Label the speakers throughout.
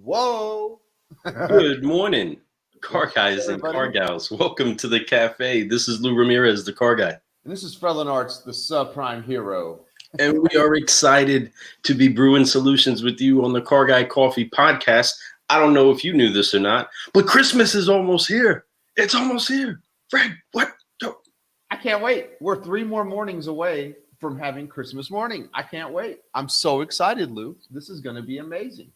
Speaker 1: Whoa.
Speaker 2: Good morning, car guys and
Speaker 1: everybody.
Speaker 2: car gals. Welcome to the cafe. This is Lou Ramirez, the car guy.
Speaker 1: And this is Felon Arts, the subprime hero.
Speaker 2: And we are excited to be brewing solutions with you on the Car Guy Coffee podcast. I don't know if you knew this or not, but Christmas is almost here. It's almost here. Fred, what?
Speaker 1: I can't wait. We're 3 more mornings away from having Christmas morning. I can't wait. I'm so excited, Lou. This is going to be amazing.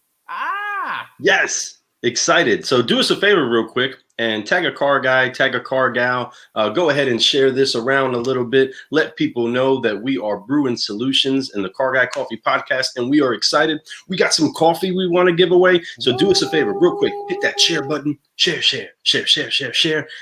Speaker 2: Yes. Excited. So do us a favor real quick and tag a car guy, tag a car gal. Go ahead and share this around a little bit. Let people know that we are brewing solutions in the Car Guy Coffee podcast, and we are excited. We got some coffee we want to give away. So do us a favor real quick. Hit that share button. Share.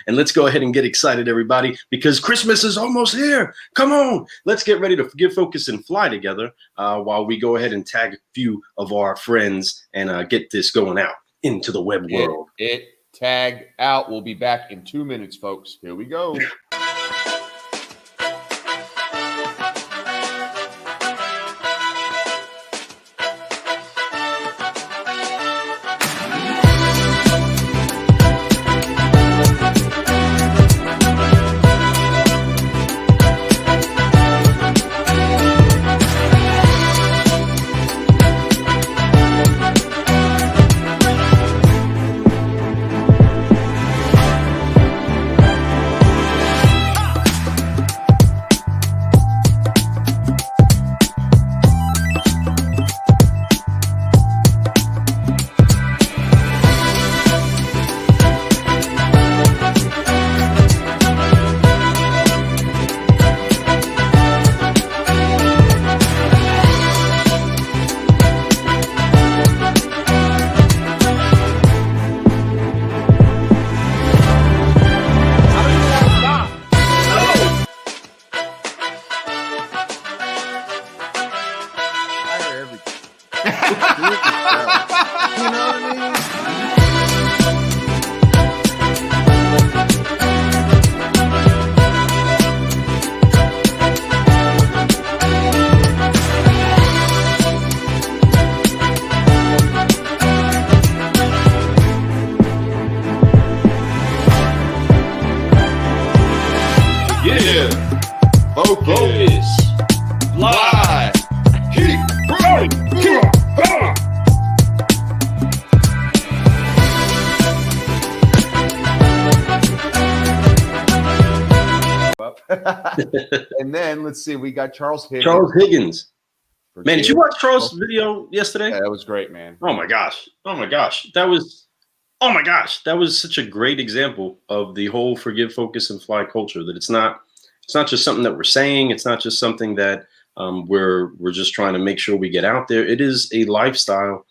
Speaker 2: And let's go ahead and get excited, everybody, because Christmas is almost here. Come on. Let's get ready to forgive, focus, and fly together while we go ahead and tag a few of our friends and get this going out into the web world.
Speaker 1: It tagged out. We'll be back in 2 minutes, folks. Here we go.
Speaker 2: Focus.
Speaker 1: Fly.
Speaker 2: Keep growing. Keep going.
Speaker 1: And then let's see, we got Charles Higgins.
Speaker 2: Charles Higgins. Man, did you watch Charles' video yesterday?
Speaker 1: Yeah, that was great, man.
Speaker 2: Oh my gosh. That was such a great example of the whole forgive, focus, and fly culture. That it's not just something that we're saying. It's not just something that we're just trying to make sure we get out there. It is a lifestyle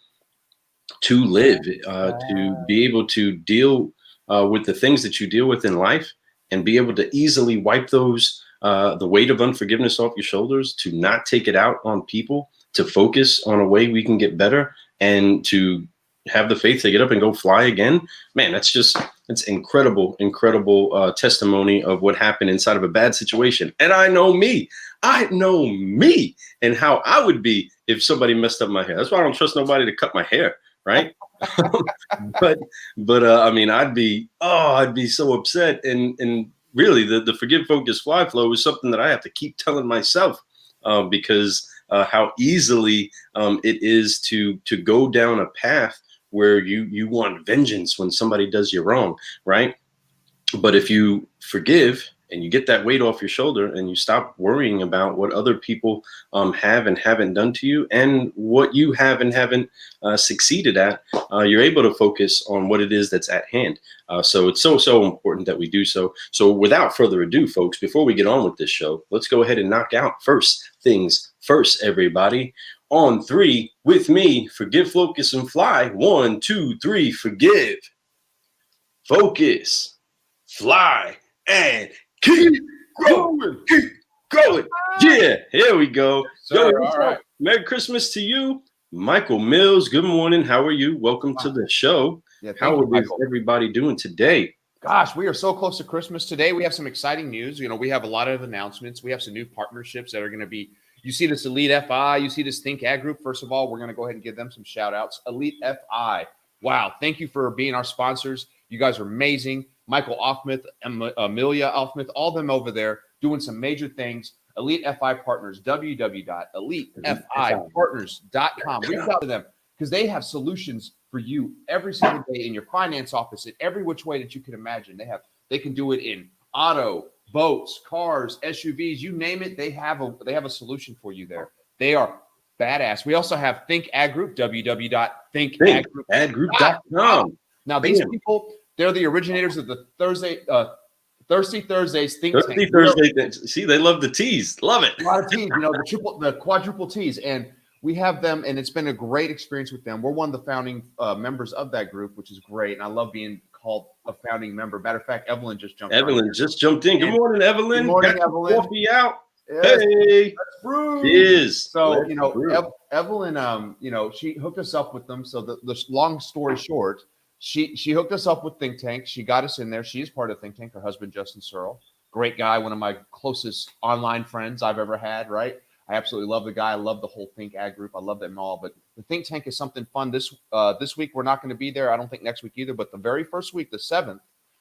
Speaker 2: to live, to be able to deal with the things that you deal with in life and be able to easily wipe those the weight of unforgiveness off your shoulders, to not take it out on people, to focus on a way we can get better, and to have the faith to get up and go fly again. Man, it's incredible testimony of what happened inside of a bad situation. And I know me and how I would be if somebody messed up my hair. That's why I don't trust nobody to cut my hair, right? but I mean, I'd be so upset. And really the forgive, focus, fly flow is something that I have to keep telling myself because how easily it is to go down a path where you want vengeance when somebody does you wrong, right? But if you forgive and you get that weight off your shoulder and you stop worrying about what other people have and haven't done to you and what you have and haven't succeeded at, you're able to focus on what it is that's at hand. So it's so important that we do so. So without further ado, folks, before we get on with this show, let's go ahead and knock out first things first, everybody. On 3 with me, forgive, focus, and fly. 1, 2, 3, forgive, focus, fly, and keep growing. Yeah, here we go.
Speaker 1: All right.
Speaker 2: Merry Christmas to you, Michael Mills. Good morning. How are you? Welcome to the show.
Speaker 1: Yeah,
Speaker 2: How is everybody doing today?
Speaker 1: Gosh, we are so close to Christmas today. We have some exciting news. We have a lot of announcements. We have some new partnerships that are going to be. You see this Elite FI, you see this Think Ag Group. First of all, we're going to go ahead and give them some shout outs. Elite FI, Wow. Thank you for being our sponsors. You guys are amazing. Michael Offmuth, Amelia Offmuth, all of them over there doing some major things. Elite FI Partners, www.elitefipartners.com. Reach out to them because they have solutions for you every single day in your finance office in every which way that you can imagine. They can do it in auto, boats, cars, SUVs, you name it. They have a solution for you there. They are badass. We also have Think Ag Group, www.thinkagroup.com. Now, these people, they're the originators of the Thirsty Thursdays Think Tank.
Speaker 2: Thirsty Thursday. See, they love the teas. Love it.
Speaker 1: A lot of teas, the quadruple teas. And we have them, and it's been a great experience with them. We're one of the founding members of that group, which is great. And I love being called a founding member. Matter of fact, Evelyn just jumped in.
Speaker 2: Good morning, Evelyn.
Speaker 1: Good morning, Evelyn.
Speaker 2: Coffee out.
Speaker 1: Yes.
Speaker 2: Hey.
Speaker 1: Let's brew.
Speaker 2: Cheers.
Speaker 1: So, Evelyn, she hooked us up with them. So the long story short, she hooked us up with Think Tank. She got us in there. She is part of Think Tank. Her husband, Justin Searle, great guy, one of my closest online friends I've ever had, right? I absolutely love the guy. I love the whole Think Ag group. I love them all. But the Think Tank is something fun. This week, we're not going to be there. I don't think next week either. But the very first week, the 7th,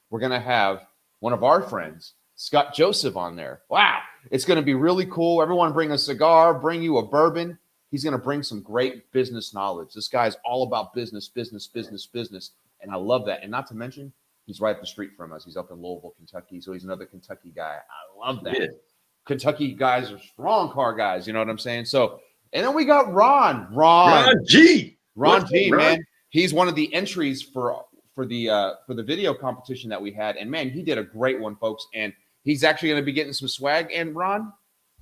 Speaker 1: we're going to have one of our friends, Scott Joseph, on there. Wow. It's going to be really cool. Everyone bring a cigar, bring you a bourbon. He's going to bring some great business knowledge. This guy's all about business. And I love that. And not to mention, he's right up the street from us. He's up in Louisville, Kentucky. So he's another Kentucky guy. I love that. Yeah. Kentucky guys are strong car guys. You know what I'm saying? So, and then we got Ron G, man. He's one of the entries for the video competition that we had. And man, he did a great one, folks. And he's actually going to be getting some swag. And Ron,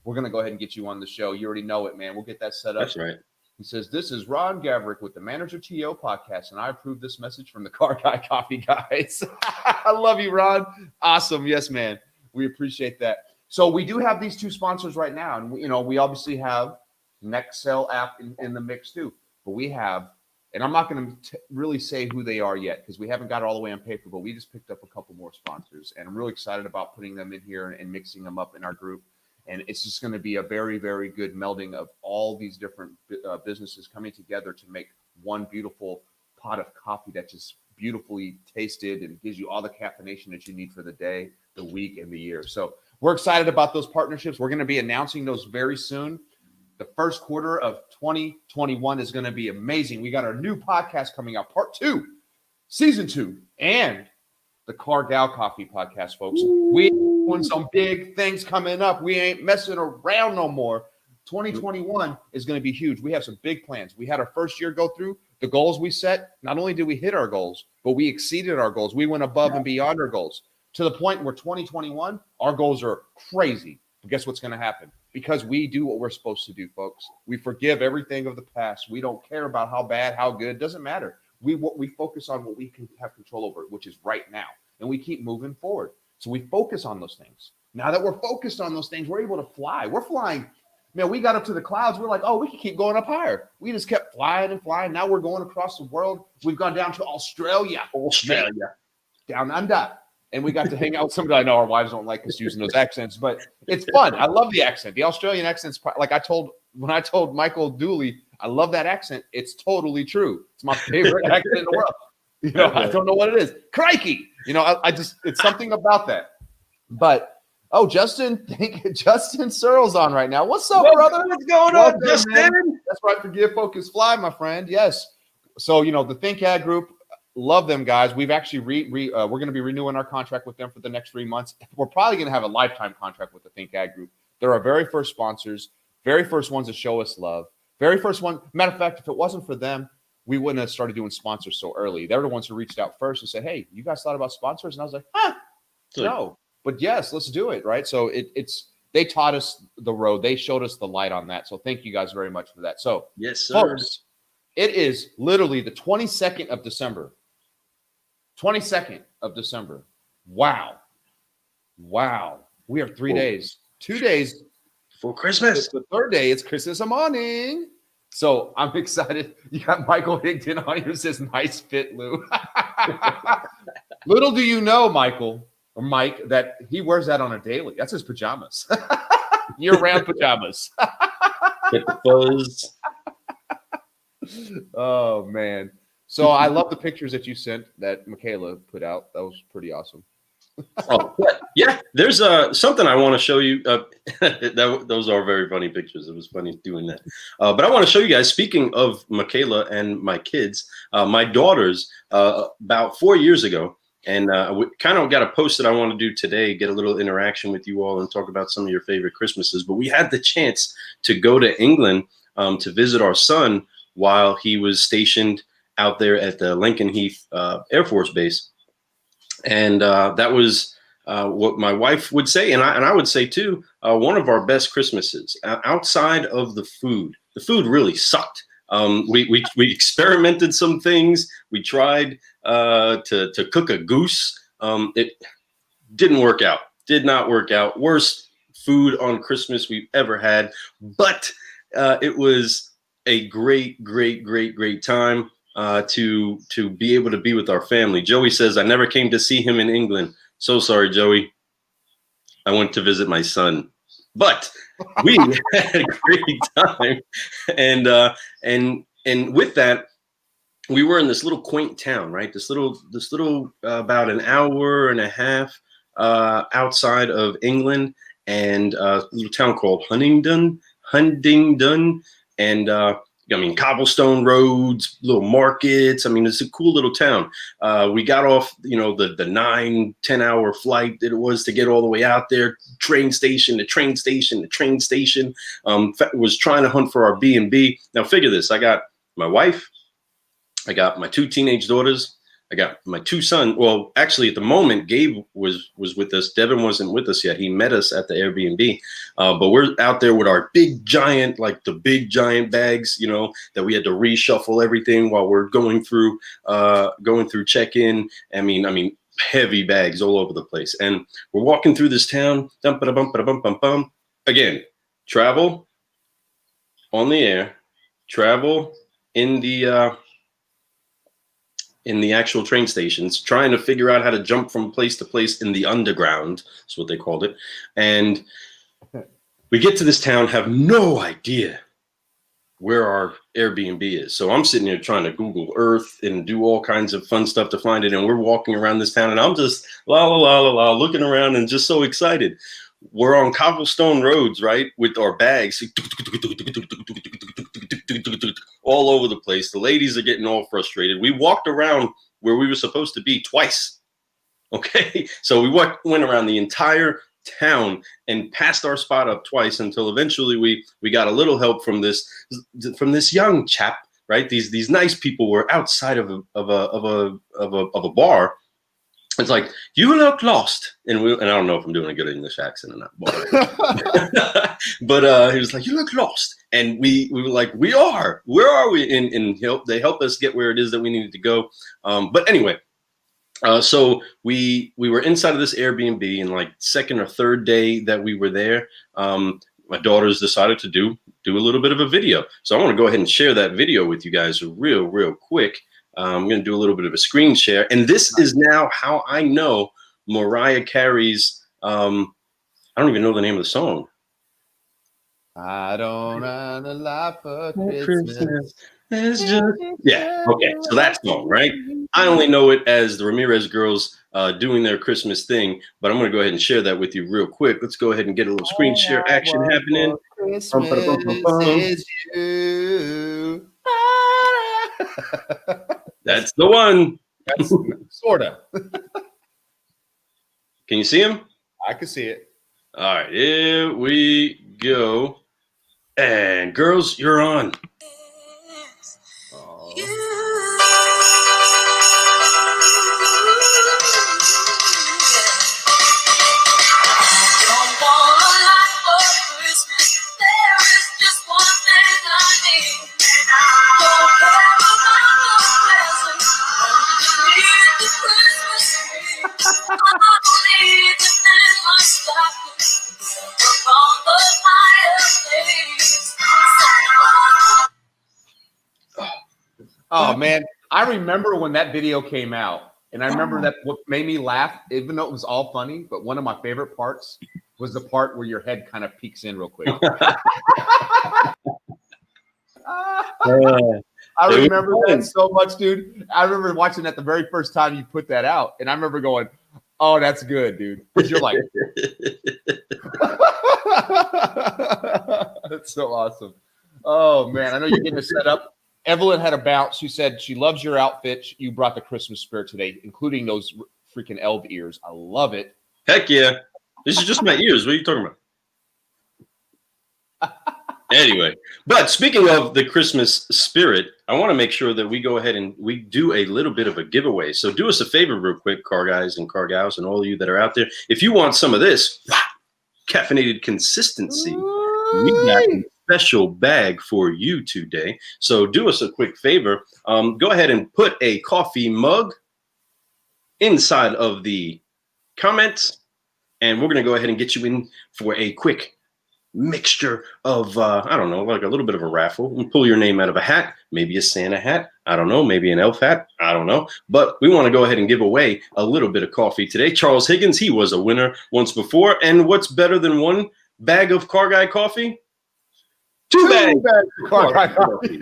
Speaker 1: we're going to go ahead and get you on the show. You already know it, man. We'll get that set up.
Speaker 2: That's right.
Speaker 1: He says, "This is Ron Gavrick with the Manager TO podcast, and I approve this message from the Car Guy Coffee Guys." I love you, Ron. Awesome. Yes, man. We appreciate that. So we do have these two sponsors right now. And, we obviously have Nextel app in the mix too. But we have, and I'm not going to really say who they are yet because we haven't got it all the way on paper, but we just picked up a couple more sponsors. And I'm really excited about putting them in here and mixing them up in our group. And it's just going to be a very, very good melding of all these different businesses coming together to make one beautiful pot of coffee that's just beautifully tasted and gives you all the caffeination that you need for the day, the week, and the year. So we're excited about those partnerships. We're going to be announcing those very soon. The first quarter of 2021 is going to be amazing. We got our new podcast coming out, part 2, season 2, and the Car Gal Coffee podcast, folks. We doing some big things coming up. We ain't messing around no more. 2021 is going to be huge. We have some big plans. We had our first year go through. The goals we set, not only did we hit our goals, but we exceeded our goals. We went above and beyond our goals to the point where 2021, our goals are crazy. But guess what's going to happen? Because we do what we're supposed to do, folks. We forgive everything of the past. We don't care about how bad, how good. It doesn't matter. We focus on what we can have control over, which is right now. And we keep moving forward. So we focus on those things. Now that we're focused on those things, we're able to fly. We're flying. Man, we got up to the clouds. We're like, oh, we can keep going up higher. We just kept flying and flying. Now we're going across the world. We've gone down to Australia. Down under. And we got to hang out with somebody. I know our wives don't like us using those accents, but it's fun. I love the accent. The Australian accent's like when I told Michael Dooley, I love that accent. It's totally true. It's my favorite accent in the world. I don't know what it is. Crikey. It's something about that. But Justin Searle's on right now. What's up, brother?
Speaker 2: What's going on, Justin?
Speaker 1: Man. That's right. Forgive, focus, fly, my friend. Yes. So, the Think Ag group, love them guys. We've actually we're going to be renewing our contract with them for the next 3 months. We're probably going to have a lifetime contract with the Think Ag group. They're our very first sponsors, very first ones to show us love. Very first one. Matter of fact, if it wasn't for them, we wouldn't have started doing sponsors so early. They're the ones who reached out first and said, "Hey, you guys thought about sponsors?" And I was like, no. But yes, let's do it, right? So they taught us the road. They showed us the light on that. So thank you guys very much for that. So
Speaker 2: yes, sir.
Speaker 1: Folks, it is literally the 22nd of December. 22nd of December. Wow. We are 3 days. 2 days
Speaker 2: for Christmas.
Speaker 1: The third day, it's Christmas morning. So I'm excited. You got Michael Higdon on here who says, "Nice fit, Lou." Little do you know, Mike, that he wears that on a daily. That's his pajamas. Year-round pajamas.
Speaker 2: Get the fuzz.
Speaker 1: Oh, man. So I love the pictures that you sent that Michaela put out. That was pretty awesome.
Speaker 2: Oh, yeah. There's something I want to show you. Those are very funny pictures. It was funny doing that. But I want to show you guys. Speaking of Michaela and my kids, my daughters about 4 years ago, and we kind of got a post that I want to do today. Get a little interaction with you all and talk about some of your favorite Christmases. But we had the chance to go to England to visit our son while he was stationed out there at the Lincoln Heath Air Force Base. And that was what my wife would say, and I would say too, one of our best Christmases. Outside of the food really sucked. We experimented some things. We tried to cook a goose. It didn't work out. Did not work out. Worst food on Christmas we've ever had. But it was a great time. To be able to be with our family. Joey says, I never came to see him in England. So sorry, Joey. I went to visit my son. But we had a great time. And with that, we were in this little quaint town, right? This little about an hour and a half outside of England, and a little town called Huntingdon. And I mean, cobblestone roads, little markets. I mean, it's a cool little town. We got off, the 9-10 hour flight that it was to get all the way out there. Train station. Was trying to hunt for our B&B. Now, figure this: I got my wife, I got my 2 teenage daughters, I got my 2 sons. Well, actually, at the moment, Gabe was with us. Devin wasn't with us yet. He met us at the Airbnb. But we're out there with our big giant bags, that we had to reshuffle everything while we're going through check-in. I mean, heavy bags all over the place. And we're walking through this town. Again, travel on the air, travel in the actual train stations, trying to figure out how to jump from place to place in the underground. That's what they called it. And we get to this town, have no idea where our Airbnb is. So I'm sitting here trying to Google Earth and do all kinds of fun stuff to find it. And we're walking around this town, and I'm just looking around and just so excited. We're on cobblestone roads, right, with our bags all over the place. The ladies are getting all frustrated. We walked around where we were supposed to be twice. Okay, so we went around the entire town and passed our spot up twice until eventually we got a little help from this young chap, right? These nice people were outside of a bar. It's like, you look lost. And I don't know if I'm doing a good English accent or not. But he was like, you look lost. And we were like, we are. Where are we? And they helped us get where it is that we needed to go. But anyway, so we were inside of this Airbnb, and like second or third day that we were there, my daughters decided to do a little bit of a video. So I want to go ahead and share that video with you guys real quick. I'm going to do a little bit of a screen share. And this is now how I know Mariah Carey's, I don't even know the name of the song.
Speaker 1: I don't want a lot for Christmas.
Speaker 2: Yeah. Okay. So that song, right? I only know it as the Ramirez Girls doing their Christmas thing, but I'm going to go ahead and share that with you real quick. Let's go ahead and get a little screen share action happening.
Speaker 1: Christmas is you.
Speaker 2: That's the one.
Speaker 1: That's sorta.
Speaker 2: Can you see him?
Speaker 1: I can see it.
Speaker 2: All right, here we go. And girls, you're on.
Speaker 1: Oh man, I remember when that video came out, and I remember that what made me laugh, even though it was all funny, but one of my favorite parts was the part where your head kind of peeks in real quick. I
Speaker 2: It was
Speaker 1: remember
Speaker 2: fun.
Speaker 1: that so much, dude. I remember watching that the very first time you put that out, and I remember going, "Oh, that's good, dude." Because you're like, that's so awesome. Oh man, I know you're getting it set up. Evelyn had a bounce. She said she loves your outfit. You brought the Christmas spirit today, including those freaking elf ears. I love it.
Speaker 2: Heck yeah. This is just my ears. What are you talking about? Anyway, but speaking of the Christmas spirit, I want to make sure that we go ahead and we do a little bit of a giveaway. So do us a favor real quick, car guys and car gals and all of you that are out there. If you want some of this caffeinated consistency, we got a special bag for you today. So do us a quick favor. Go ahead and put a coffee mug inside of the comments, and we're going to go ahead and get you in for a quick mixture of I don't know, like a little bit of a raffle, and pull your name out of a hat, maybe a Santa hat, I don't know, maybe an elf hat, I don't know, but we want to go ahead and give away a little bit of coffee today. Charles Higgins, he was a winner once before, and what's better than one bag of Car Guy coffee? Two bags of Car Guy coffee.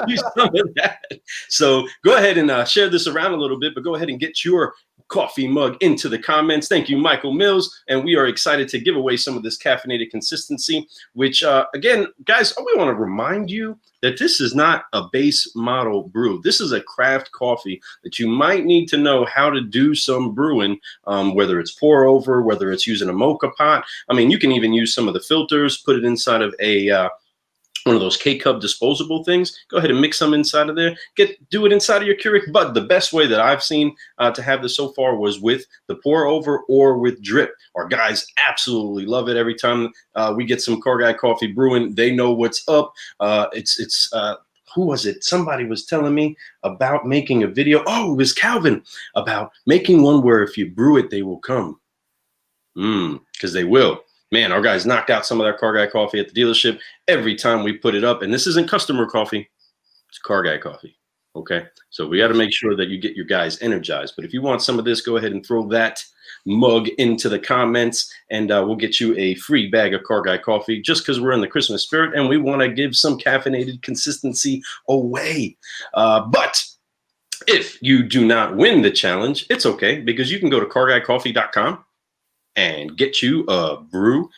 Speaker 2: Use some of that. So go ahead and share this around a little bit, but go ahead and get your coffee mug into the comments. Thank you, Michael Mills. And we are excited to give away some of this caffeinated consistency, which again, guys, we want to remind you that this is not a base model brew. This is a craft coffee that you might need to know how to do some brewing, whether it's pour over, whether it's using a mocha pot. I mean, you can even use some of the filters, put it inside of a one of those K-Cup disposable things. Go ahead and mix some inside of there. Do it inside of your Keurig. But the best way that I've seen to have this so far was with the pour over or with drip. Our guys absolutely love it. Every time we get some Car Guy coffee brewing, they know what's up. It's who was it? Somebody was telling me about making a video. Oh, it was Calvin, about making one where if you brew it, they will come. Because they will. Man, our guys knocked out some of that Car Guy coffee at the dealership every time we put it up. And this isn't customer coffee. It's Car Guy coffee. Okay. So we got to make sure that you get your guys energized. But if you want some of this, go ahead and throw that mug into the comments, and we'll get you a free bag of Car Guy coffee just because we're in the Christmas spirit and we want to give some caffeinated consistency away. But if you do not win the challenge, it's okay, because you can go to carguycoffee.com and get you a brew.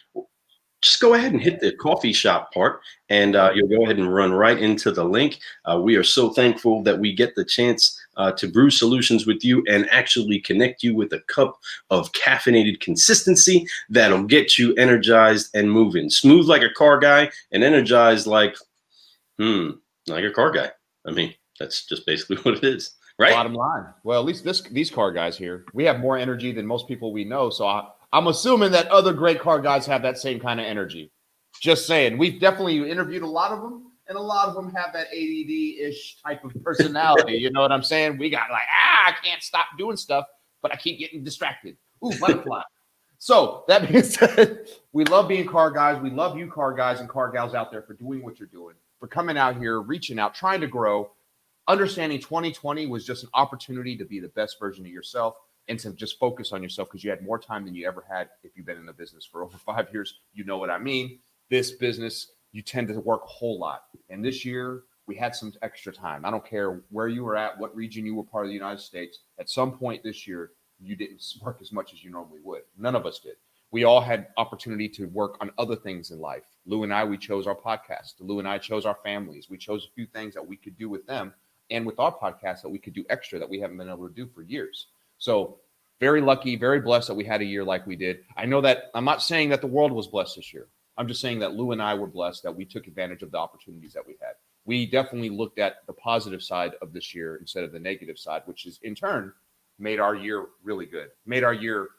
Speaker 2: Just go ahead and hit the coffee shop part, and you'll go ahead and run right into the link. We are so thankful that we get the chance to brew solutions with you and actually connect you with a cup of caffeinated consistency that'll get you energized and moving. Smooth like a car guy and energized like a car guy. I mean, that's just basically what it is. Right?
Speaker 1: Bottom line. Well, at least these car guys here, we have more energy than most people we know. So I'm assuming that other great car guys have that same kind of energy. Just saying. We've definitely interviewed a lot of them, and a lot of them have that ADD-ish type of personality. You know what I'm saying? We got like, I can't stop doing stuff, but I keep getting distracted. Ooh, butterfly. So that being said, we love being car guys. We love you car guys and car gals out there for doing what you're doing, for coming out here, reaching out, trying to grow. Understanding 2020 was just an opportunity to be the best version of yourself and to just focus on yourself, because you had more time than you ever had if you've been in the business for over 5 years. You know what I mean? This business, you tend to work a whole lot. And this year, we had some extra time. I don't care where you were at, what region you were part of the United States. At some point this year, you didn't work as much as you normally would. None of us did. We all had opportunity to work on other things in life. Lou and I, we chose our podcast. Lou and I chose our families. We chose a few things that we could do with them and with our podcast that we could do extra that we haven't been able to do for years. So very lucky, very blessed that we had a year like we did. I know that I'm not saying that the world was blessed this year. I'm just saying that Lou and I were blessed that we took advantage of the opportunities that we had. We definitely looked at the positive side of this year instead of the negative side, which is in turn made our year really good, made our year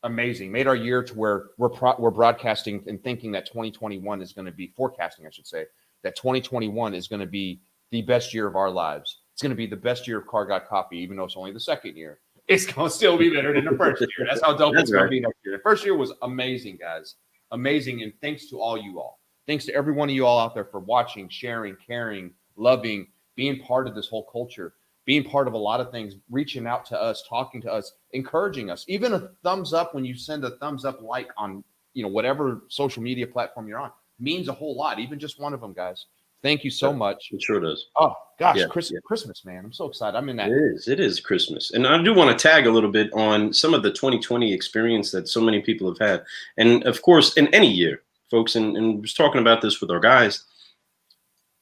Speaker 1: amazing, made our year to where we're broadcasting and thinking that 2021 is going to be, forecasting, I should say, that 2021 is going to be the best year of our lives. It's going to be the best year of Car Guy Coffee, even though it's only the second year. It's going to still be better than the first year. That's how dope it's going to be next year. The first year was amazing, guys. Amazing. And thanks to all you all. Thanks to every one of you all out there for watching, sharing, caring, loving, being part of this whole culture, being part of a lot of things, reaching out to us, talking to us, encouraging us. Even a thumbs up when you send a thumbs up on, whatever social media platform you're on means a whole lot. Even just one of them, guys. Thank you so much.
Speaker 2: It sure does.
Speaker 1: Oh gosh,
Speaker 2: Yeah,
Speaker 1: Christmas, man. I'm so excited. I'm in that.
Speaker 2: It is Christmas. And I do want to tag a little bit on some of the 2020 experience that so many people have had. And of course, in any year, folks, and I was talking about this with our guys,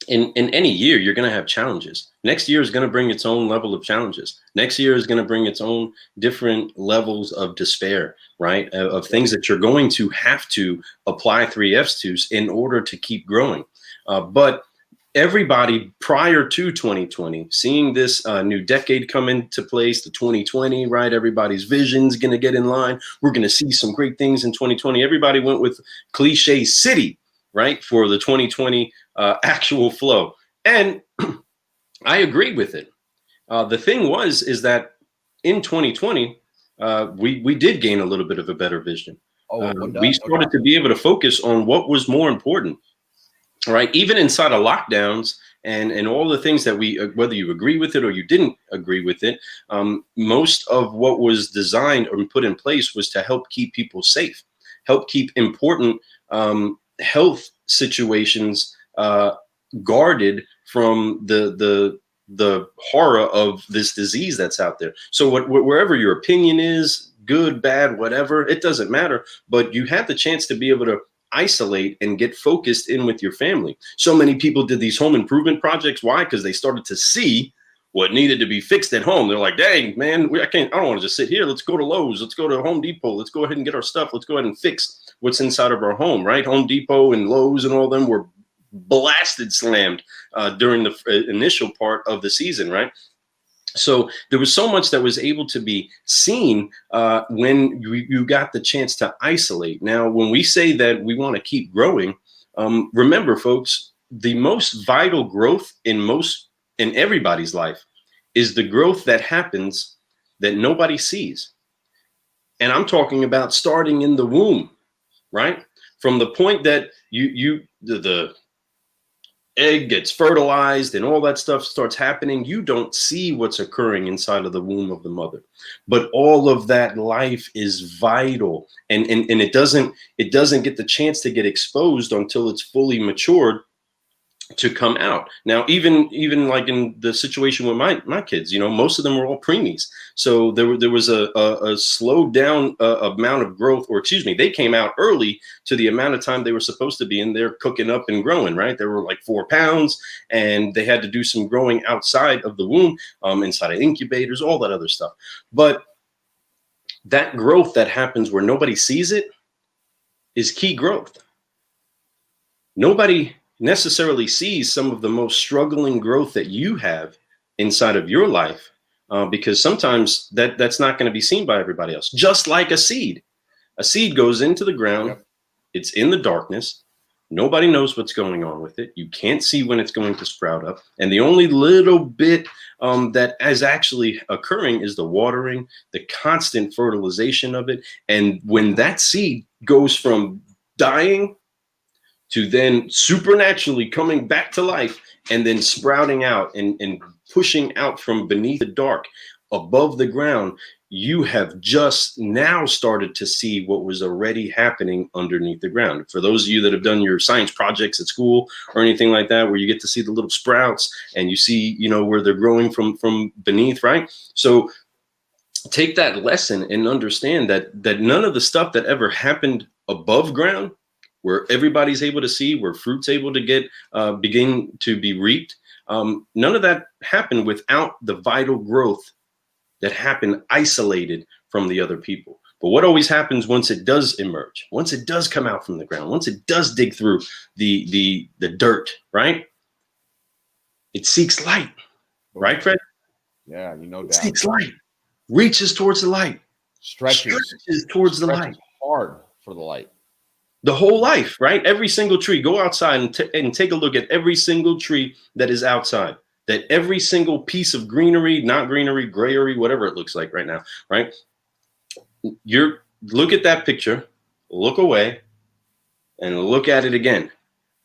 Speaker 2: in any year, you're going to have challenges. Next year is going to bring its own level of challenges. Next year is going to bring its own different levels of despair, right? Of things that you're going to have to apply 3Fs to in order to keep growing. But everybody prior to 2020, seeing this new decade come into place, the 2020, right? Everybody's vision's going to get in line. We're going to see some great things in 2020. Everybody went with cliche city, right? For the 2020 actual flow. And I agreed with it. The thing is that in 2020, we did gain a little bit of a better vision. We started to be able to focus on what was more important. Right, even inside of lockdowns and all the things that we, whether you agree with it or you didn't agree with it, most of what was designed or put in place was to help keep people safe, help keep important health situations guarded from the horror of this disease that's out there. So wherever your opinion is, good, bad, whatever, it doesn't matter. But you had the chance to be able to isolate and get focused in with your family. So many people did these home improvement projects. Why? Because they started to see what needed to be fixed at home. They're like, dang, man, I don't want to just sit here. Let's go to Lowe's. Let's go to Home Depot. Let's go ahead and get our stuff. Let's go ahead and fix what's inside of our home, right? Home Depot and Lowe's and all them were blasted slammed during the initial part of the season, right? So there was so much that was able to be seen when you got the chance to isolate. Now, when we say that we want to keep growing, remember, folks, the most vital growth in everybody's life is the growth that happens that nobody sees. And I'm talking about starting in the womb, right? From the point that the egg gets fertilized and all that stuff starts happening, you don't see what's occurring inside of the womb of the mother. But all of that life is vital, and it doesn't get the chance to get exposed until it's fully matured to come out. Now, even like in the situation with my kids, most of them were all preemies. So there was a slowed down amount of growth, or excuse me, they came out early to the amount of time they were supposed to be in there cooking up and growing, right? They were like 4 pounds, and they had to do some growing outside of the womb, inside of incubators, all that other stuff. But that growth that happens where nobody sees it is key growth. Nobody necessarily sees some of the most struggling growth that you have inside of your life, because sometimes that's not going to be seen by everybody else. Just like a seed goes into the ground. Yep. It's in the darkness. Nobody knows what's going on with it. You can't see when it's going to sprout up. And the only little bit that is actually occurring is the watering, the constant fertilization of it. And when that seed goes from dying to then supernaturally coming back to life and then sprouting out and pushing out from beneath the dark above the ground, you have just now started to see what was already happening underneath the ground. For those of you that have done your science projects at school or anything like that, where you get to see the little sprouts and you see, where they're growing from beneath, right? So take that lesson and understand that none of the stuff that ever happened above ground, where everybody's able to see, where fruit's able to get begin to be reaped, none of that happened without the vital growth that happened isolated from the other people. But what always happens once it does emerge, once it does come out from the ground, once it does dig through the dirt, right? It seeks light, right, Fred?
Speaker 1: Yeah, no doubt.
Speaker 2: It seeks light, reaches towards the light,
Speaker 1: stretches
Speaker 2: towards the light,
Speaker 1: hard for the light.
Speaker 2: The whole life, right? Every single tree. Go outside and take a look at every single tree that is outside. That every single piece of greenery, not greenery, grayery, whatever it looks like right now, right? Look at that picture, look away, and look at it again.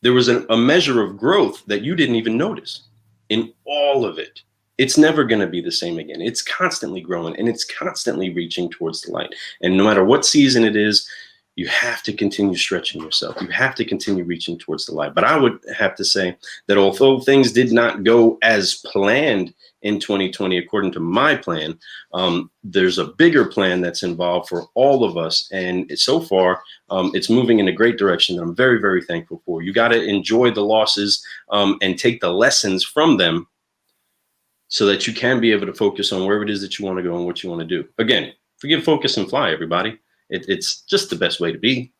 Speaker 2: There was a measure of growth that you didn't even notice in all of it. It's never going to be the same again. It's constantly growing, and it's constantly reaching towards the light. And no matter what season it is, you have to continue stretching yourself. You have to continue reaching towards the light. But I would have to say that although things did not go as planned in 2020, according to my plan, there's a bigger plan that's involved for all of us. And so far, it's moving in a great direction that I'm very, very thankful for. You got to enjoy the losses and take the lessons from them so that you can be able to focus on wherever it is that you want to go and what you want to do. Again, forgive, focus, and fly, everybody. It's just the best way to be.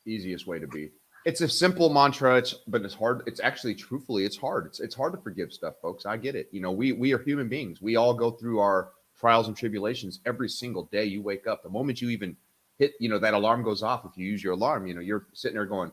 Speaker 1: Easiest way to be. It's a simple mantra, but it's hard. It's actually, truthfully, it's hard. It's hard to forgive stuff, folks. I get it. You know, we are human beings. We all go through our trials and tribulations every single day you wake up. The moment you even hit, you know, that alarm goes off, if you use your alarm, you know, you're sitting there going,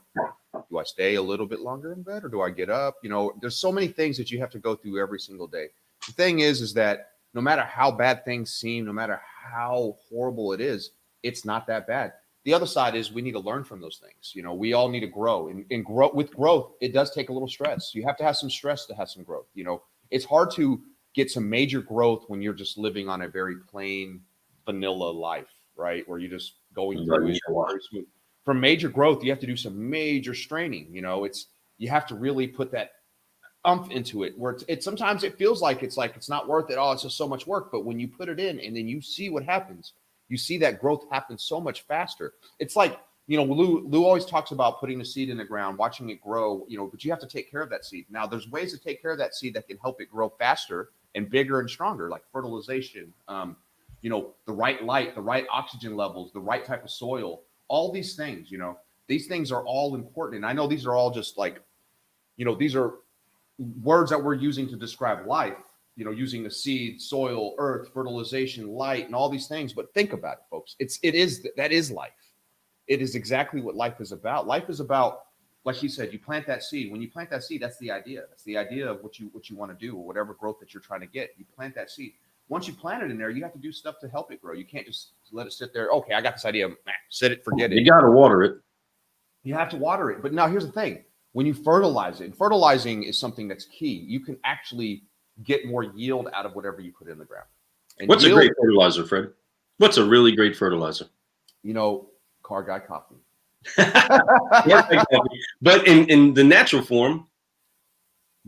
Speaker 1: do I stay a little bit longer in bed or do I get up? You know, there's so many things that you have to go through every single day. The thing is that no matter how bad things seem, no matter how horrible it is, it's not that bad. The other side is we need to learn from those things. You know, we all need to grow, and grow. With growth, it does take a little stress. You have to have some stress to have some growth. You know, it's hard to get some major growth when you're just living on a very plain vanilla life, right? Where you're just going through it very smooth. For major growth, you have to do some major straining. You know, you have to really put that umph into it, where it's sometimes it feels like it's not worth it. Oh, it's just so much work. But when you put it in and then you see what happens, you see that growth happen so much faster. It's like, you know, Lou always talks about putting a seed in the ground, watching it grow, you know, but you have to take care of that seed. Now, there's ways to take care of that seed that can help it grow faster and bigger and stronger, like fertilization, you know, the right light, the right oxygen levels, the right type of soil, all these things, you know, these things are all important. And I know these are all just like, you know, these are words that we're using to describe life, you know, using the seed, soil, earth, fertilization, light, and all these things. But think about it, folks. That is life. It is exactly what life is about. Life is about, like he said, you plant that seed. When you plant that seed, that's the idea. That's the idea of what you want to do, or whatever growth that you're trying to get. You plant that seed. Once you plant it in there, you have to do stuff to help it grow. You can't just let it sit there. Okay, I got this idea. Sit it, forget it.
Speaker 2: You got to water it.
Speaker 1: You have to water it. But now here's the thing. When you fertilize it, and fertilizing is something that's key. You can actually get more yield out of whatever you put in the ground. And
Speaker 2: what's a great fertilizer, Fred? What's a really great fertilizer?
Speaker 1: You know, Car Guy coffee.
Speaker 2: But in the natural form,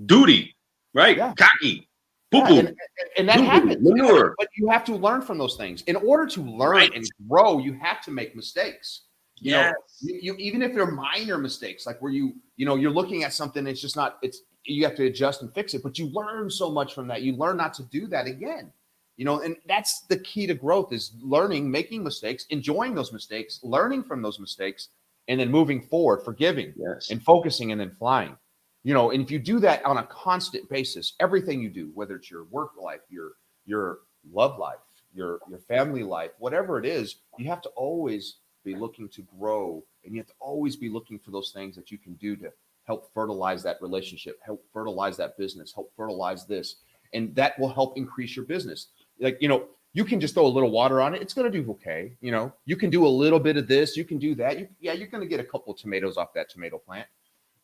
Speaker 2: duty, right?
Speaker 1: Yeah.
Speaker 2: Cocky, poo-poo.
Speaker 1: And that happens.
Speaker 2: Manure.
Speaker 1: But you have to learn from those things. In order to learn and grow, you have to make mistakes. You know, you even if they're minor mistakes, like where you know, you're looking at something, it's just not, you have to adjust and fix it, but you learn so much from that. You learn not to do that again, you know, and that's the key to growth, is learning, making mistakes, enjoying those mistakes, learning from those mistakes, and then moving forward, forgiving and focusing, and then flying, you know. And if you do that on a constant basis, everything you do, whether it's your work life, your love life, your family life, whatever it is, you have to always be looking to grow, and you have to always be looking for those things that you can do to help fertilize that relationship, help fertilize that business, help fertilize this, and that will help increase your business. Like, you know, you can just throw a little water on it, it's going to do okay. You know, you can do a little bit of this, you can do that. You're going to get a couple of tomatoes off that tomato plant.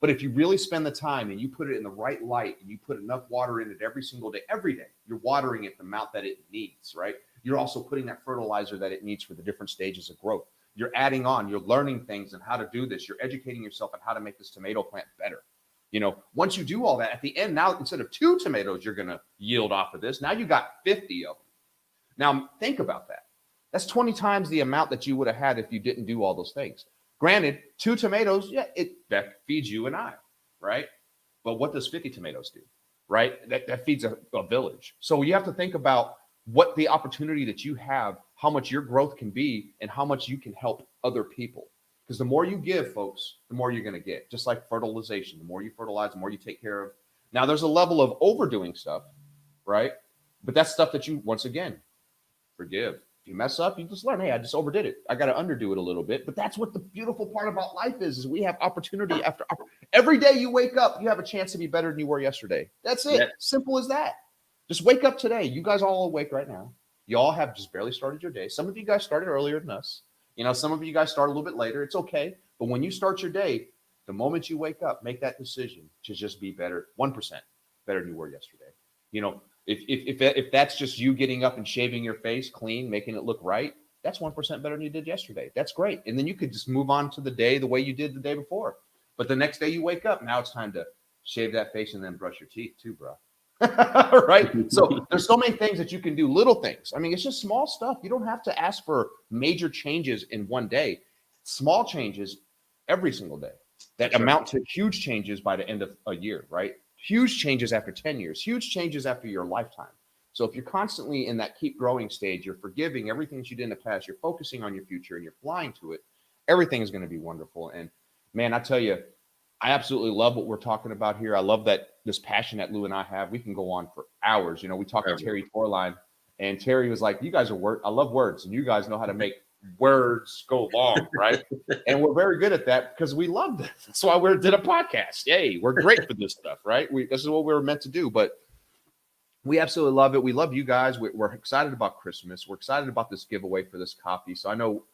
Speaker 1: But if you really spend the time and you put it in the right light and you put enough water in it every single day, you're watering it the amount that it needs, right? You're also putting that fertilizer that it needs for the different stages of growth. You're adding on, you're learning things and how to do this. You're educating yourself on how to make this tomato plant better. You know, once you do all that, at the end, now instead of 2 tomatoes you're going to yield off of this, now you got 50 of them. Now think about that. That's 20 times the amount that you would have had if you didn't do all those things. Granted, 2 tomatoes, that feeds you and I, right? But what does 50 tomatoes do, right? That feeds a village. So you have to think about what the opportunity that you have, how much your growth can be, and how much you can help other people. Because the more you give, folks, the more you're going to get. Just like fertilization, the more you fertilize, the more you take care of. Now, there's a level of overdoing stuff, right? But that's stuff that you, once again, forgive. If you mess up, you just learn, hey, I just overdid it. I got to underdo it a little bit. But that's what the beautiful part about life is we have opportunity after every day you wake up, you have a chance to be better than you were yesterday. That's it. Yeah. Simple as that. Just wake up today. You guys all awake right now. You all have just barely started your day. Some of you guys started earlier than us. You know, some of you guys start a little bit later. It's okay. But when you start your day, the moment you wake up, make that decision to just be better, 1% better than you were yesterday. You know, if that's just you getting up and shaving your face clean, making it look right, That's 1% better than you did yesterday. That's great. And then you could just move on to the day the way you did the day before. But the next day you wake up, now it's time to shave that face and then brush your teeth too, bro. Right? So there's so many things that you can do, little things. I mean, it's just small stuff. You don't have to ask for major changes in one day. Small changes every single day that amount to huge changes by the end of a year, right? Huge changes after 10 years, huge changes after your lifetime. So if you're constantly in that keep growing stage, you're forgiving everything that you did in the past, you're focusing on your future and you're flying to it, everything is going to be wonderful. And man, I tell you, I absolutely love what we're talking about here. I love that this passion that Lou and I have. We can go on for hours. You know, we talked to Terry Torline, and Terry was like, you guys are I love words, and you guys know how to make words go long, right? And we're very good at that because we love this. That's why we did a podcast. Yay, we're great for this stuff, right? This is what we were meant to do. But we absolutely love it. We love you guys. We're excited about Christmas. We're excited about this giveaway for this coffee. So I know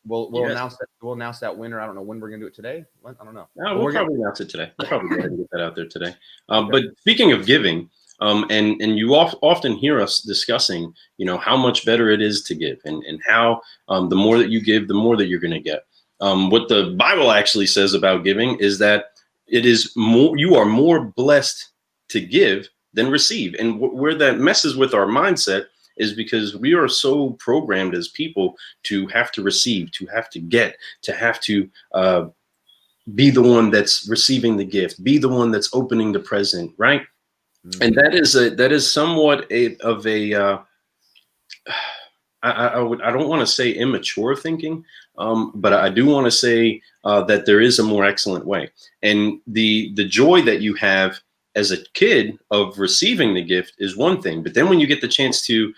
Speaker 1: we'll announce that winner. I don't know when we're gonna do it today. I don't know.
Speaker 2: No, we'll probably announce it today. We'll probably go ahead and get that out there today. But speaking of giving, and you often hear us discussing, how much better it is to give, and how the more that you give, the more that you're going to get. What the Bible actually says about giving is that you are more blessed to give than receive. And where that messes with our mindset is because we are so programmed as people to have to receive, to have to get, to have to be the one that's receiving the gift, be the one that's opening the present, right? Mm-hmm. And that is somewhat of a I don't want to say immature thinking, but I do want to say that there is a more excellent way. And the joy that you have as a kid of receiving the gift is one thing, but then when you get the chance to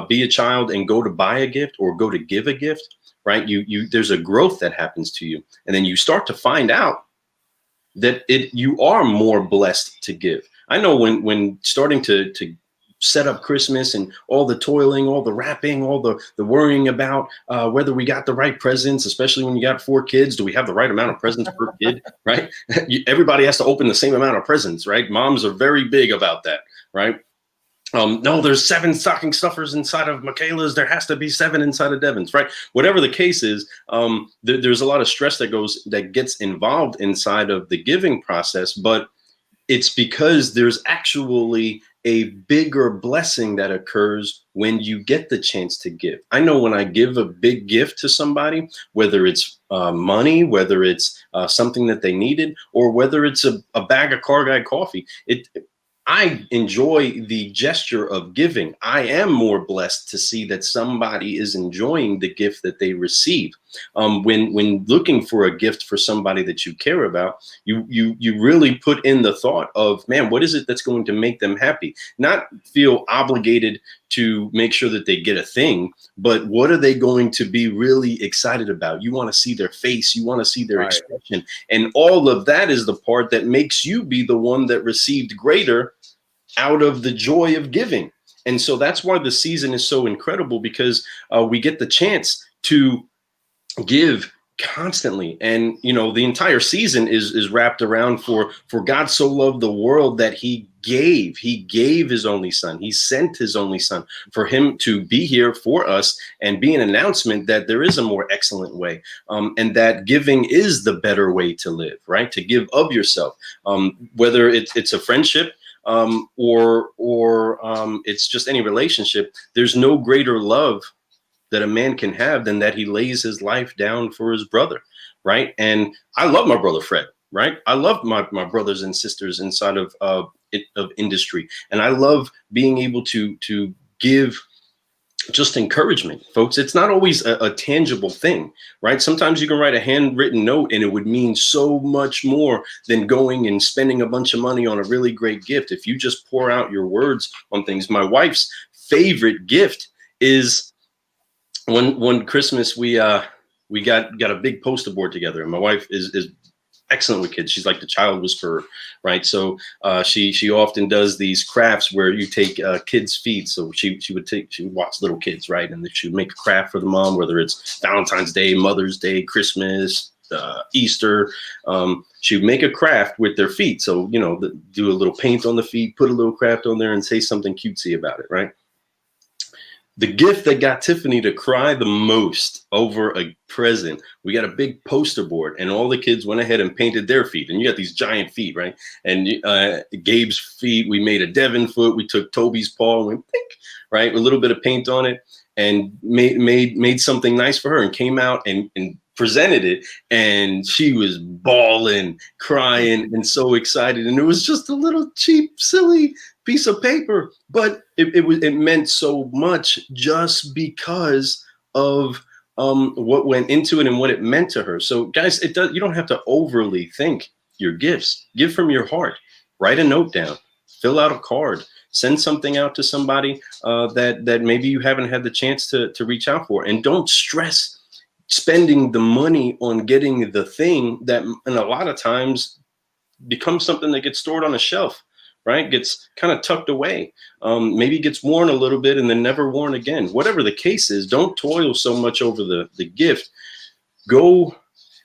Speaker 2: be a child and go to buy a gift or go to give a gift, right? There's a growth that happens to you, and then you start to find out that you are more blessed to give. I know when starting to set up Christmas and all the toiling, all the wrapping, all the worrying about whether we got the right presents, especially when you got 4 kids. Do we have the right amount of presents per kid, right? Everybody has to open the same amount of presents, right? Moms are very big about that, right? No, there's 7 stocking stuffers inside of Michaela's. There has to be 7 inside of Devin's, right? Whatever the case is, there's a lot of stress that gets involved inside of the giving process, but it's because there's actually a bigger blessing that occurs when you get the chance to give. I know when I give a big gift to somebody, whether it's money, whether it's something that they needed, or whether it's a bag of Car Guy coffee, I enjoy the gesture of giving. I am more blessed to see that somebody is enjoying the gift that they receive. When looking for a gift for somebody that you care about, you really put in the thought of, man, what is it that's going to make them happy? Not feel obligated to make sure that they get a thing, but what are they going to be really excited about? You want to see their face, you want to see their expression, and all of that is the part that makes you be the one that received greater out of the joy of giving. And so that's why the season is so incredible, because we get the chance to give constantly. And the entire season is wrapped around for God so loved the world that he gave his only son. He sent his only son for him to be here for us and be an announcement that there is a more excellent way, and that giving is the better way to live, right? To give of yourself, whether it's a friendship, or it's just any relationship. There's no greater love that a man can have than that he lays his life down for his brother, right? And I love my brother Fred, right? I love my brothers and sisters inside of industry, and I love being able to give just encouragement, folks. It's not always a tangible thing, right? Sometimes you can write a handwritten note and it would mean so much more than going and spending a bunch of money on a really great gift. If you just pour out your words on things. My wife's favorite gift is one Christmas we got a big poster board together, and my wife is excellent with kids. She's like the child whisperer, right? So she often does these crafts where you take kids' feet. So she would watch little kids, right? And she would make a craft for the mom, whether it's Valentine's Day, Mother's Day, Christmas, Easter. She would make a craft with their feet. So, do a little paint on the feet, put a little craft on there, and say something cutesy about it, right? The gift that got Tiffany to cry the most over a present, we got a big poster board, and all the kids went ahead and painted their feet. And you got these giant feet, right? And Gabe's feet, we made a Devon foot. We took Toby's paw and went pink, right? With a little bit of paint on it, and made something nice for her, and came out and presented it. And she was bawling, crying, and so excited. And it was just a little cheap, silly piece of paper, but it meant so much just because of what went into it and what it meant to her. So guys, you don't have to overly think your gifts. Give from your heart. Write a note down, fill out a card, send something out to somebody that maybe you haven't had the chance to reach out for, and don't stress spending the money on getting the thing that, and a lot of times, becomes something that gets stored on a shelf, right? Gets kind of tucked away. Maybe gets worn a little bit and then never worn again. Whatever the case is, don't toil so much over the gift. Go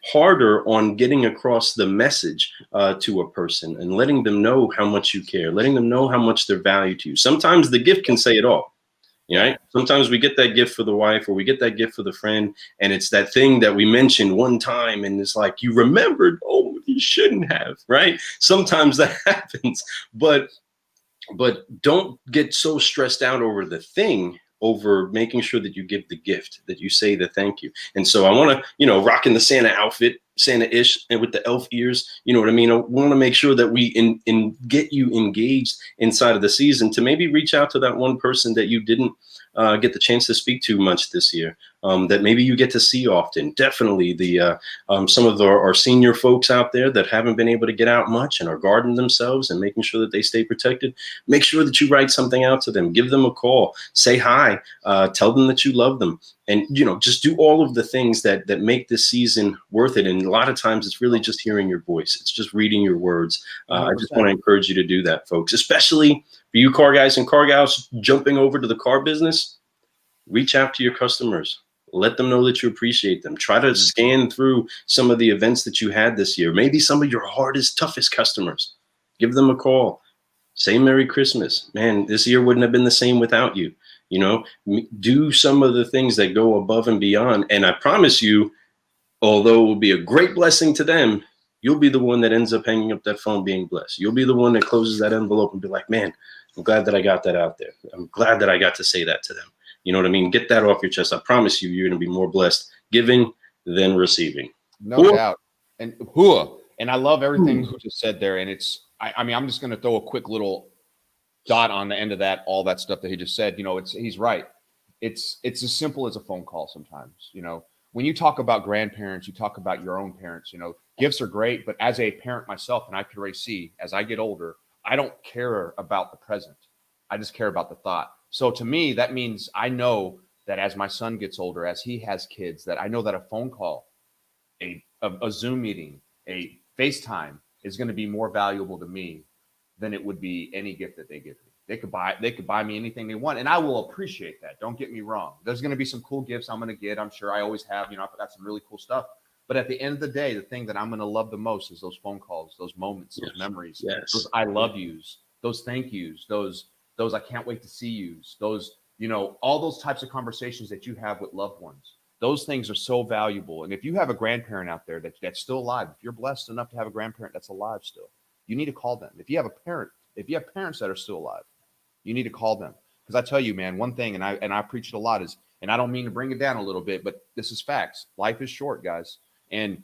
Speaker 2: harder on getting across the message to a person and letting them know how much you care, letting them know how much they're valued to you. Sometimes the gift can say it all. Right? Sometimes we get that gift for the wife, or we get that gift for the friend, and it's that thing that we mentioned one time, and it's like, you remembered, oh, you shouldn't have, right? Sometimes that happens, but don't get so stressed out over the thing, over making sure that you give the gift, that you say the thank you. And so I want to, rocking the Santa outfit, Santa-ish, and with the elf ears, you know what I mean? I want to make sure that we get you engaged inside of the season, to maybe reach out to that one person that you didn't get the chance to speak to much this year, that maybe you get to see often. Definitely some of our senior folks out there that haven't been able to get out much and are guarding themselves and making sure that they stay protected. Make sure that you write something out to them, give them a call, say hi, tell them that you love them, and just do all of the things that make this season worth it. And a lot of times it's really just hearing your voice. It's just reading your words. I just want to encourage you to do that, folks, especially for you car guys and car gals jumping over to the car business. Reach out to your customers. Let them know that you appreciate them. Try to scan through some of the events that you had this year. Maybe some of your hardest, toughest customers. Give them a call. Say Merry Christmas. Man, this year wouldn't have been the same without you. Do some of the things that go above and beyond. And I promise you, although it will be a great blessing to them, you'll be the one that ends up hanging up that phone being blessed. You'll be the one that closes that envelope and be like, man, I'm glad that I got that out there. I'm glad that I got to say that to them. You know what I mean? Get that off your chest. I promise you, you're going to be more blessed giving than receiving.
Speaker 1: No doubt. And I love everything you just said there. And I mean, I'm just going to throw a quick little dot on the end of that, all that stuff that he just said. He's right. It's as simple as a phone call sometimes. When you talk about grandparents, you talk about your own parents. Gifts are great, but as a parent myself, and I can already see as I get older, I don't care about the present. I just care about the thought. So to me, that means I know that as my son gets older, as he has kids, that I know that a phone call, a Zoom meeting, a FaceTime is going to be more valuable to me than it would be any gift that they give me. They could buy me anything they want, and I will appreciate that. Don't get me wrong. There's going to be some cool gifts I'm going to get. I'm sure I always have. I've got some really cool stuff. But at the end of the day, the thing that I'm going to love the most is those phone calls, those moments, those memories, those I love yous, those thank yous, those I can't wait to see yous, those, all those types of conversations that you have with loved ones. Those things are so valuable. And if you have a grandparent out there that's still alive, if you're blessed enough to have a grandparent that's alive still, you need to call them. If you have parents that are still alive, you need to call them. Because I tell you, man, one thing, and I preach it a lot, is, and I don't mean to bring it down a little bit, but this is facts. Life is short, guys. And,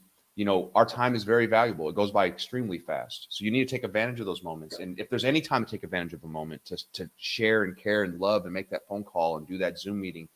Speaker 1: our time is very valuable. It goes by extremely fast. So you need to take advantage of those moments. And if there's any time to take advantage of a moment to share and care and love and make that phone call and do that Zoom meeting,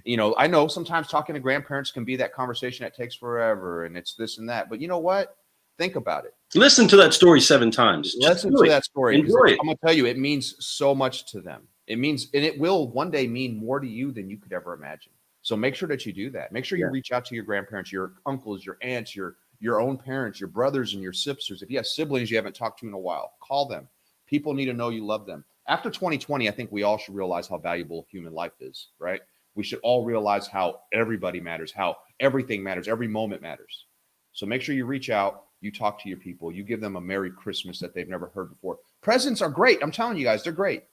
Speaker 1: I know sometimes talking to grandparents can be that conversation that takes forever and it's this and that. But you know what? Think about it.
Speaker 2: Listen to that story 7 times.
Speaker 1: Listen to that story.
Speaker 2: Enjoy it.
Speaker 1: I'm going to tell you, it means so much to them. It means, and it will one day mean more to you than you could ever imagine. So make sure that you do that. Make sure you reach out to your grandparents, your uncles, your aunts, your own parents, your brothers and your sisters. If you have siblings you haven't talked to in a while, call them. People need to know you love them. After 2020, I think we all should realize how valuable human life is, right? We should all realize how everybody matters, how everything matters, every moment matters. So make sure you reach out, you talk to your people, you give them a Merry Christmas that they've never heard before. Presents are great. I'm telling you guys, they're great.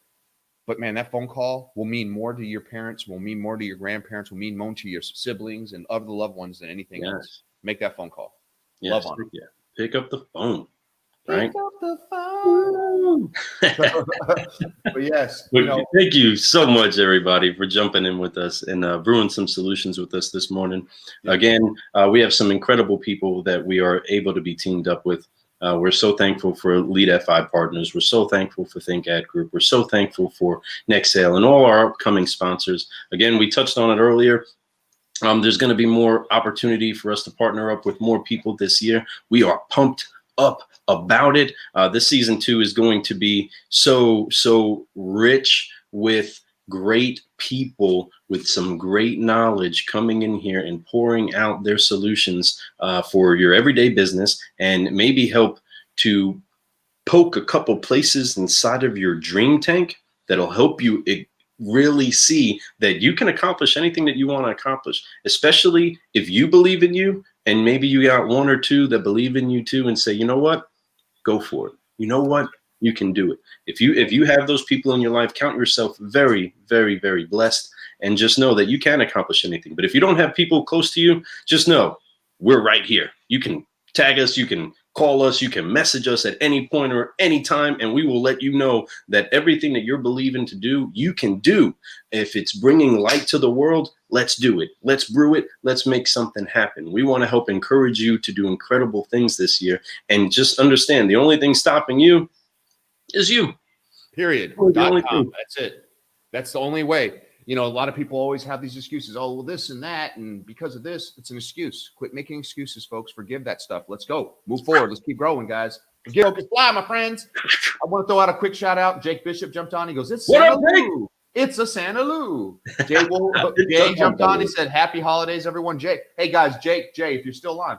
Speaker 1: But man, that phone call will mean more to your parents, will mean more to your grandparents, will mean more to your siblings and other loved ones than anything else. Make that phone call.
Speaker 2: Yes.
Speaker 1: Love on them.
Speaker 2: Yeah. Pick up the phone.
Speaker 1: Pick
Speaker 2: Right.
Speaker 1: up the phone. But yes,
Speaker 2: thank you so much, everybody, for jumping in with us and brewing some solutions with us this morning.
Speaker 1: Yeah.
Speaker 2: Again, we have some incredible people that we are able to be teamed up with. We're so thankful for Lead FI Partners. We're so thankful for Think Ad Group. We're so thankful for Next Sale and all our upcoming sponsors. Again, we touched on it earlier. There's going to be more opportunity for us to partner up with more people this year. We are pumped up about it. This season 2 is going to be so rich with great people with some great knowledge coming in here and pouring out their solutions for your everyday business, and maybe help to poke a couple places inside of your dream tank that'll help you really see that you can accomplish anything that you want to accomplish, especially if you believe in you and maybe you got one or two that believe in you too and say, you know what, go for it. You know what, you can do it. If you have those people in your life, count yourself very, very, very blessed, and just know that you can accomplish anything. But if you don't have people close to you, just know we're right here. You can tag us, you can call us, you can message us at any point or any time, and we will let you know that everything that you're believing to do, you can do. If it's bringing light to the world, let's do it. Let's brew it. Let's make something happen. We want to help encourage you to do incredible things this year. And just understand, the only thing stopping you is you.
Speaker 1: Period. That's it. That's the only way. A lot of people always have these excuses. Oh, well, this and that, and because of this, it's an excuse. Quit making excuses, folks. Forgive that stuff. Let's go. Move forward. Let's keep growing, guys. Forgive, focus, fly, my friends. I want to throw out a quick shout out. Jake Bishop jumped on. He goes, "It's Santa Lou. It's a Santa Lou." Jay jumped on. He said, "Happy holidays, everyone." Jake. Hey, guys. Jay, if you're still on,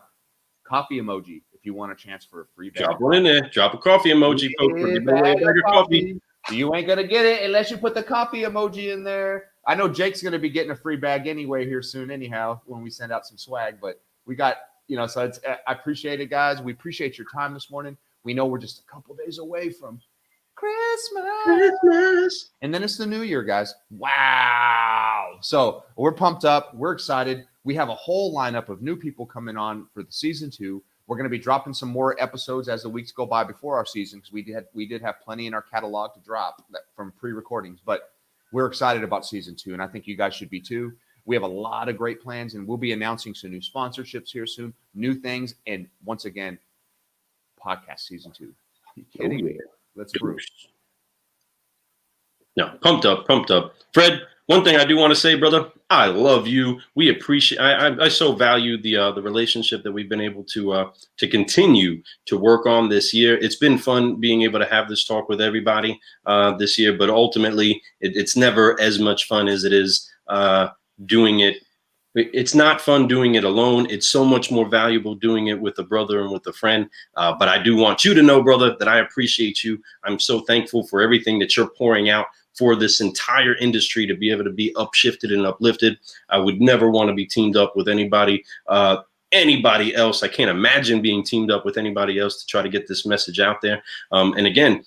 Speaker 1: coffee emoji if you want a chance for a free bag.
Speaker 2: Drop one in there. Drop a coffee emoji, folks. We're giving away a bag of coffee.
Speaker 1: You ain't going to get it unless you put the coffee emoji in there. I know Jake's going to be getting a free bag anyway here soon anyhow when we send out some swag. But we got, so I appreciate it, guys. We appreciate your time this morning. We know we're just a couple days away from Christmas. And then it's the new year, guys. Wow. So we're pumped up. We're excited. We have a whole lineup of new people coming on for the season 2. We're going to be dropping some more episodes as the weeks go by before our season, because we did have plenty in our catalog to drop from pre-recordings. But we're excited about season 2, and I think you guys should be too. We have a lot of great plans, and we'll be announcing some new sponsorships here soon, new things, and once again, podcast season 2. Are you kidding me? Let's brew.
Speaker 2: No, pumped up. Fred, one thing I do want to say, brother, I love you. We appreciate. I so value the relationship that we've been able to continue to work on this year. It's been fun being able to have this talk with everybody this year, but ultimately, it's never as much fun as it is doing it. It's not fun doing it alone. It's so much more valuable doing it with a brother and with a friend. But I do want you to know, brother, that I appreciate you. I'm so thankful for everything that you're pouring out for this entire industry to be able to be upshifted and uplifted. I would never want to be teamed up with anybody else. I can't imagine being teamed up with anybody else to try to get this message out there. And again,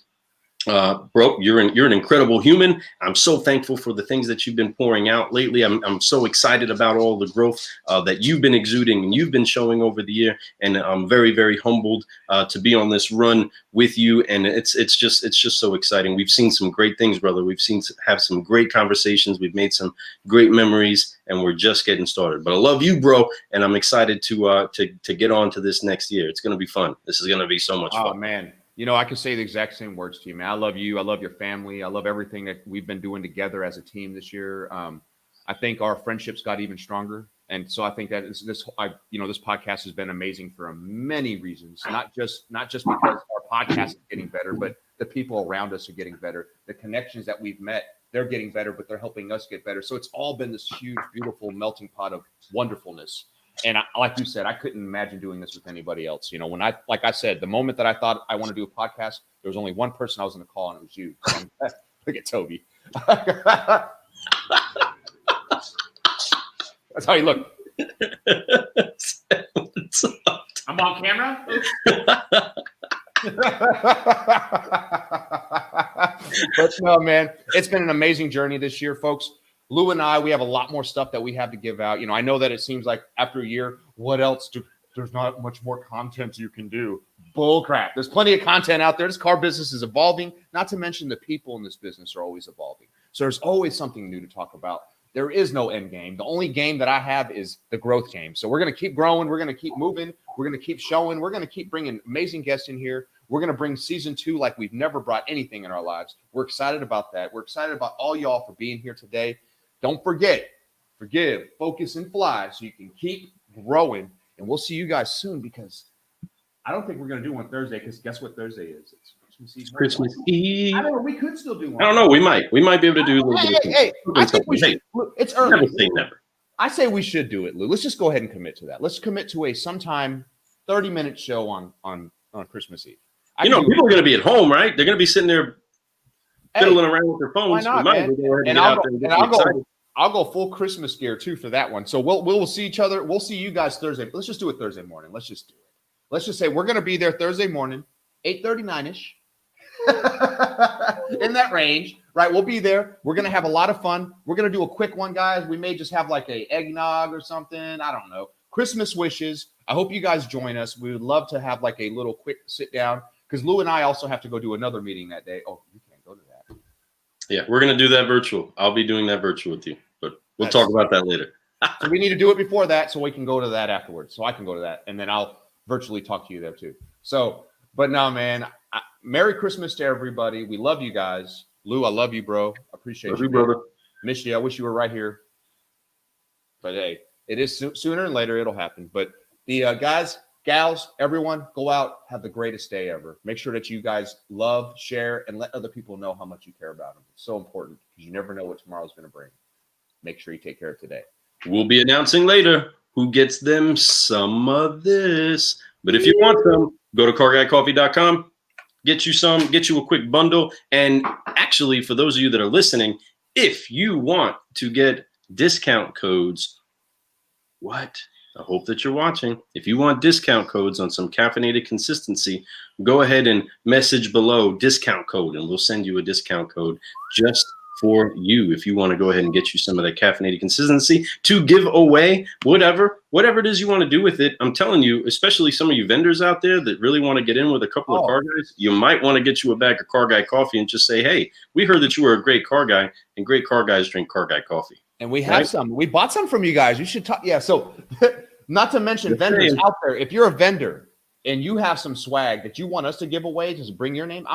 Speaker 2: bro, you're an incredible human. I'm so thankful for the things that you've been pouring out lately. I'm so excited about all the growth that you've been exuding and you've been showing over the year. And I'm very, very humbled to be on this run with you. And it's just so exciting. We've seen some great things, brother. We've have some great conversations. We've made some great memories, and we're just getting started. But I love you, bro, and I'm excited to get on to this next year. It's gonna be fun. This is gonna be so much fun.
Speaker 1: Oh man. I can say the exact same words to you, man. I love you. I love your family. I love everything that we've been doing together as a team this year. I think our friendships got even stronger. And so I think that this podcast has been amazing for many reasons, not just because our podcast is getting better, but the people around us are getting better. The connections that we've met, they're getting better, but they're helping us get better. So it's all been this huge, beautiful melting pot of wonderfulness. And like you said, I couldn't imagine doing this with anybody else. Like I said, the moment that I thought I want to do a podcast, there was only one person I was going to call, and it was you. Look at Toby. That's how you look. I'm on camera. But no, man, it's been an amazing journey this year, folks. Lou and I, we have a lot more stuff that we have to give out. I know that it seems like after a year, what else there's not much more content you can do. Bull crap. There's plenty of content out there. This car business is evolving, not to mention the people in this business are always evolving. So there's always something new to talk about. There is no end game. The only game that I have is the growth game. So we're going to keep growing. We're going to keep moving. We're going to keep showing. We're going to keep bringing amazing guests in here. We're going to bring season 2 like we've never brought anything in our lives. We're excited about that. We're excited about all y'all for being here today. Don't forget, forgive, focus, and fly so you can keep growing. And we'll see you guys soon, because I don't think we're going to do one Thursday, because guess what Thursday is? It's Christmas Eve.
Speaker 2: Christmas Eve.
Speaker 1: I don't know. We could still do one.
Speaker 2: I don't know. We might be able to do a little bit of
Speaker 1: Hey, I think we should. Look, it's early.
Speaker 2: Never say never.
Speaker 1: I say we should do it, Lou. Let's just go ahead and commit to that. Let's commit to a sometime 30-minute show on Christmas Eve.
Speaker 2: People are going to be at home, right? They're going to be sitting there fiddling around with their phones.
Speaker 1: Why not, man? I'll go full Christmas gear too for that one. So we'll see each other. We'll see you guys Thursday. Let's just do it Thursday morning. Let's just do it. Let's just say we're going to be there Thursday morning, 8:39-ish. In that range, right? We'll be there. We're going to have a lot of fun. We're going to do a quick one, guys. We may just have like a eggnog or something. I don't know. Christmas wishes. I hope you guys join us. We would love to have like a little quick sit down, because Lou and I also have to go do another meeting that day. Oh, you can't go to that.
Speaker 2: Yeah, we're going to do that virtual. I'll be doing that virtual with you, but we'll talk about that later.
Speaker 1: So we need to do it before that so we can go to that afterwards. So I can go to that, and then I'll virtually talk to you there too. So, but no, man, Merry Christmas to everybody. We love you guys. Lou, I love you, bro. Appreciate you,
Speaker 2: brother.
Speaker 1: Miss you. I wish you were right here. But hey, it is sooner and later it'll happen. But the guys, gals, everyone, go out, have the greatest day ever. Make sure that you guys love, share, and let other people know how much you care about them. It's so important, because you never know what tomorrow's going to bring. Make sure you take care of today.
Speaker 2: We'll be announcing later who gets them some of this. But if you want some, go to carguycoffee.com. Get you a quick bundle. And actually, for those of you that are listening, if you want to get discount codes, I hope that you're watching. If you want discount codes on some caffeinated consistency, go ahead and message below discount code, and we'll send you a discount code just for you if you want to go ahead and get you some of that caffeinated consistency to give away, whatever it is you want to do with it. I'm telling you, especially some of you vendors out there that really want to get in with a couple of car guys, you might want to get you a bag of Car Guy coffee and just say, hey, we heard that you were a great car guy, and great car guys drink Car Guy coffee.
Speaker 1: And we have some. We bought some from you guys. You should talk. Yeah. So not to mention vendors out there. If you're a vendor and you have some swag that you want us to give away, just bring your name.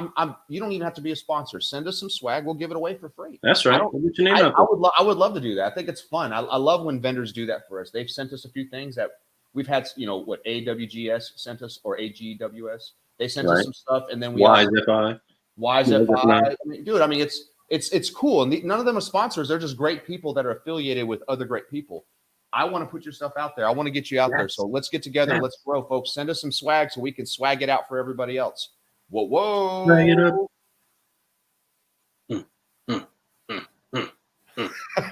Speaker 1: You don't even have to be a sponsor. Send us some swag. We'll give it away for free.
Speaker 2: That's right.
Speaker 1: We'll get your name out there. I would love to do that. I think it's fun. I love when vendors do that for us. They've sent us a few things that we've had, what AWGS sent us, or AGWS. They sent us some stuff, and then we
Speaker 2: YZFI.
Speaker 1: I mean, dude, I mean, it's cool. And none of them are sponsors. They're just great people that are affiliated with other great people. I want to put your stuff out there. I want to get you out there. So let's get together. Let's grow, folks. Send us some swag so we can swag it out for everybody else. Whoa.
Speaker 2: Swag it up.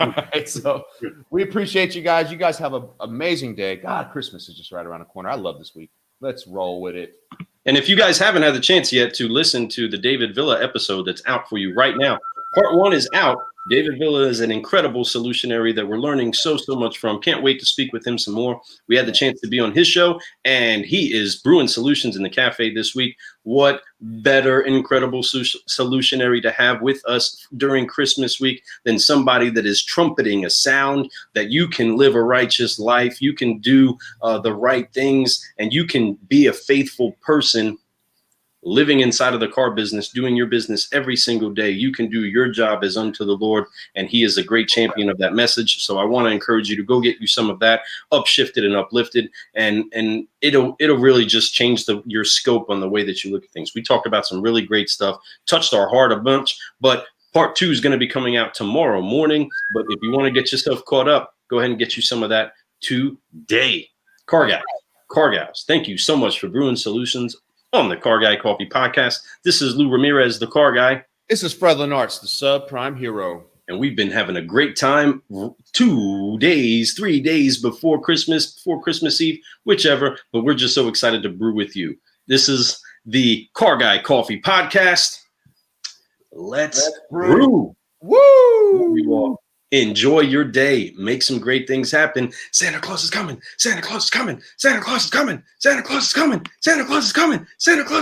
Speaker 1: All right, so we appreciate you guys. You guys have an amazing day. God, Christmas is just right around the corner. I love this week. Let's roll with it.
Speaker 2: And if you guys haven't had the chance yet to listen to the David Villa episode that's out for you right now, part 1 is out. David Villa is an incredible solutionary that we're learning so much from. Can't wait to speak with him some more. We had the chance to be on his show, and he is brewing solutions in the cafe this week. What better incredible solutionary to have with us during Christmas week than somebody that is trumpeting a sound that you can live a righteous life, you can do the right things, and you can be a faithful person living inside of the car business, doing your business every single day. You can do your job as unto the Lord, and he is a great champion of that message. So I want to encourage you to go get you some of that, upshifted and uplifted, and it'll really just change your scope on the way that you look at things. We talked about some really great stuff, touched our heart a bunch, but part 2 is going to be coming out tomorrow morning. But if you want to get yourself caught up, go ahead and get you some of that today. Car Gals, thank you so much for brewing solutions on the Car Guy Coffee Podcast. This is Lou Ramirez, the Car Guy.
Speaker 1: This is Fred Lenartz, the subprime hero.
Speaker 2: And we've been having a great time 2 days, 3 days before Christmas Eve, whichever. But we're just so excited to brew with you. This is the Car Guy Coffee Podcast. Let's
Speaker 1: brew.
Speaker 2: brew.
Speaker 1: Woo!
Speaker 2: You all enjoy your day. Make some great things happen. Santa Claus is coming. Santa Claus is coming. Santa Claus is coming. Santa Claus is coming. Santa Claus is coming. Santa Claus.